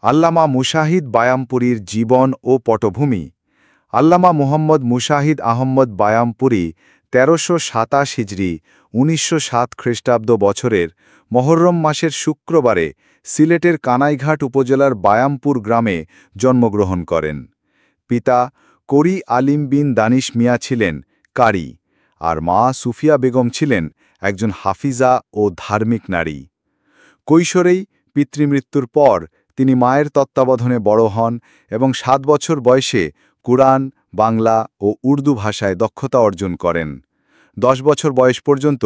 আল্লামা মুশাহিদ বায়ামপুরীর জীবন ও পটভূমি। আল্লামা মুহাম্মদ মুশাহিদ আহমদ বায়ামপুরী ১৩২৭ হিজরি ১৯০৭ খ্রিস্টাব্দ বছরের মহররম মাসের শুক্রবারে সিলেটের কানাইঘাট উপজেলার বায়ামপুর গ্রামে জন্মগ্রহণ করেন। পিতা করি আলিম বিন দানিশ মিয়া ছিলেন কারি, আর মা সুফিয়া বেগম ছিলেন একজন হাফিজা ও ধার্মিক নারী। কৈশোরেই পিতৃমৃত্যুর পর তিনি মায়ের তত্ত্বাবধানে বড় হন এবং ৭ বছর বয়সে কুরআন, বাংলা ও উর্দু ভাষায় দক্ষতা অর্জন করেন। ১০ বছর বয়স পর্যন্ত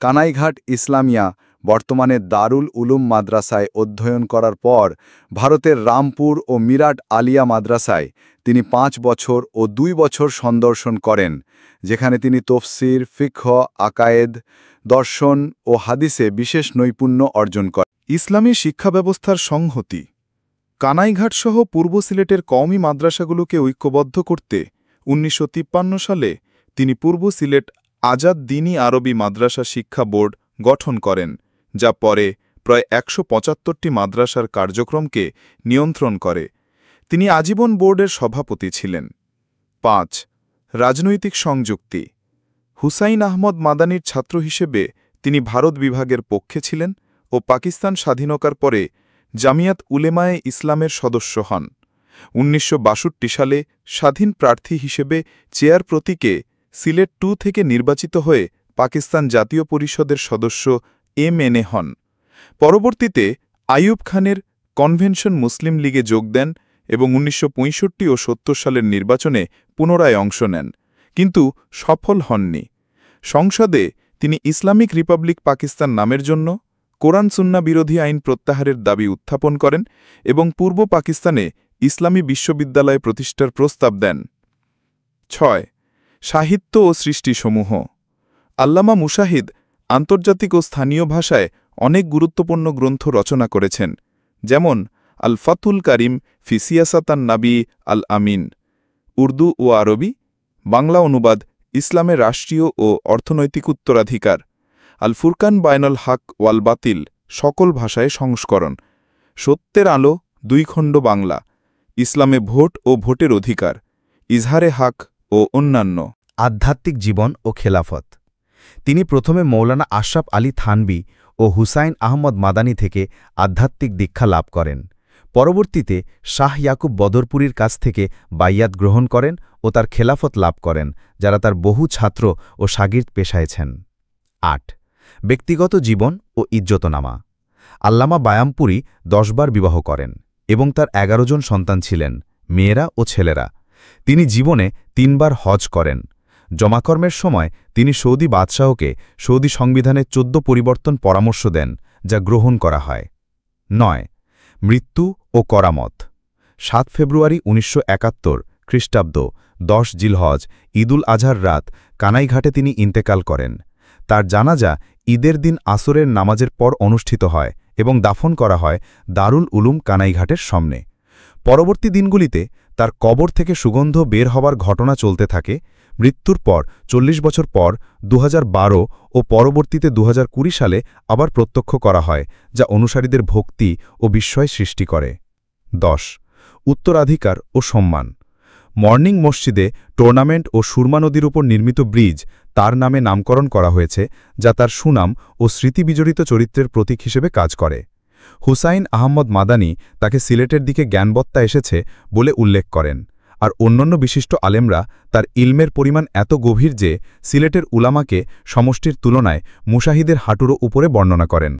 কানাইঘাট ইসলামিয়া বর্তমানে দারুল উলুম মাদ্রাসায় অধ্যয়ন করার পর ভারতের রামপুর ও মিরাট আলিয়া মাদ্রাসায় তিনি ৫ বছর ও ২ বছর সন্দর্শন করেন, যেখানে তিনি তফসির, ফিকহ, আকায়েদ, দর্শন ও হাদিসে বিশেষ নৈপুণ্য অর্জন করেন। ইসলামী শিক্ষা ব্যবস্থার সংহতি। কানাইঘাটসহ পূর্ব সিলেটের কওমি মাদ্রাসাগুলোকে ঐক্যবদ্ধ করতে ১৯৫৩ সালে তিনি পূর্ব সিলেট আজাদ দ্বীনী আরবি মাদ্রাসা শিক্ষা বোর্ড গঠন করেন, যা পরে প্রায় ১৭৫টি মাদ্রাসার কার্যক্রমকে নিয়ন্ত্রণ করে। তিনি আজীবন বোর্ডের সভাপতি ছিলেন। ৫. রাজনৈতিক সংযুক্তি। হুসাইন আহমদ মাদানির ছাত্র হিসেবে তিনি ভারত বিভাগের পক্ষে ছিলেন ও পাকিস্তান স্বাধীনতার পরে জামিয়াত উলেমায়ে ইসলামের সদস্য হন। ১৯৬২ সালে স্বাধীন প্রার্থী হিসেবে চেয়ার প্রতীকে সিলেট ২ থেকে নির্বাচিত হয়ে পাকিস্তান জাতীয় পরিষদের সদস্য MNA হন। পরবর্তীতে আইয়ুব খানের কনভেনশন মুসলিম লীগে যোগ দেন এবং ১৯৬৫ ও ৭০ সালের নির্বাচনে পুনরায় অংশ নেন, কিন্তু সফল হননি। সংসদে তিনি ইসলামিক রিপাবলিক পাকিস্তান নামের জন্য কোরআন সুন্নাহ বিরোধী আইন প্রত্যাহারের দাবি উত্থাপন করেন এবং পূর্ব পাকিস্তানে ইসলামী বিশ্ববিদ্যালয় প্রতিষ্ঠার প্রস্তাব দেন। ৬. সাহিত্য ও সৃষ্টিসমূহ। আল্লামা মুশাহিদ আন্তর্জাতিক ও স্থানীয় ভাষায় অনেক গুরুত্বপূর্ণ গ্রন্থ রচনা করেছেন, যেমন আল ফাতুল কারিম ফি সিয়াসাতান নাবী আল আমিন, উর্দু ও আরবি, বাংলা অনুবাদ ইসলামের রাষ্ট্রীয় ও অর্থনৈতিক উত্তরাধিকার, আল ফুরকান বায়নাল হক ওয়াল বাতিল সকল ভাষায় সংস্করণ, সত্যের আলো ২ খণ্ড বাংলা, ইসলামে ভোট ও ভোটের অধিকার, ইজহারে হক ও অন্যান্য। আধ্যাত্মিক জীবন ও খেলাফত। তিনি প্রথমে মৌলানা আশরাফ আলী থানবী ও হুসাইন আহমদ মাদানি থেকে আধ্যাত্মিক দীক্ষা লাভ করেন। পরবর্তীতে শাহ ইয়াকুব বদরপুরীর কাছ থেকে বাইয়াত গ্রহণ করেন ও তার খেলাফত লাভ করেন, যারা তার বহু ছাত্র ও শাগির্দ পেশায়ছেন। ৮. ব্যক্তিগত জীবন ও ইজ্জতনামা। আল্লামা বায়ামপুরী ১০ বার বিবাহ করেন এবং তার ১১ জন সন্তান ছিলেন, মেয়েরা ও ছেলেরা। তিনি জীবনে ৩ বার হজ করেন। জমাকর্মের সময় তিনি সৌদি বাদশাহকে সৌদি সংবিধানে ১৪ পরিবর্তন পরামর্শ দেন, যা গ্রহণ করা হয়। ৯. মৃত্যু ও করামত। ৭ ফেব্রুয়ারি ১৯৭১ খ্রিস্টাব্দ ১০ জিলহজ ঈদুল আজহার রাত কানাইঘাটে তিনি ইন্তেকাল করেন। তার জানাজা ঈদের দিন আসরের নামাজের পর অনুষ্ঠিত হয় এবং দাফন করা হয় দারুল উলুম কানাইঘাটের সামনে। পরবর্তী দিনগুলিতে তার কবর থেকে সুগন্ধ বের হবার ঘটনা চলতে থাকে। মৃত্যুর পর ৪০ বছর পর ২০১২ ও পরবর্তীতে ২০২০ সালে আবার প্রত্যক্ষ করা হয়, যা অনুসারীদের ভক্তি ও বিস্ময় সৃষ্টি করে। ১০. উত্তরাধিকার ও সম্মান। মর্নিং মসজিদে টুর্নামেন্ট ও সুরমা নদীর উপর নির্মিত ব্রিজ তার নামে নামকরণ করা হয়েছে, যা তার সুনাম ও স্মৃতিবিজড়িত চরিত্রের প্রতীক হিসেবে কাজ করে। হুসাইন আহমদ মাদানি তাকে সিলেটের দিকে জ্ঞানবত্তা এসেছে বলে উল্লেখ করেন, আর অন্যান্য বিশিষ্ট আলেমরা তার ইলমের পরিমাণ এত গভীর যে সিলেটের উলামাকে সমষ্টির তুলনায় মুশাহিদের হাঁটুরও উপরে বর্ণনা করেন।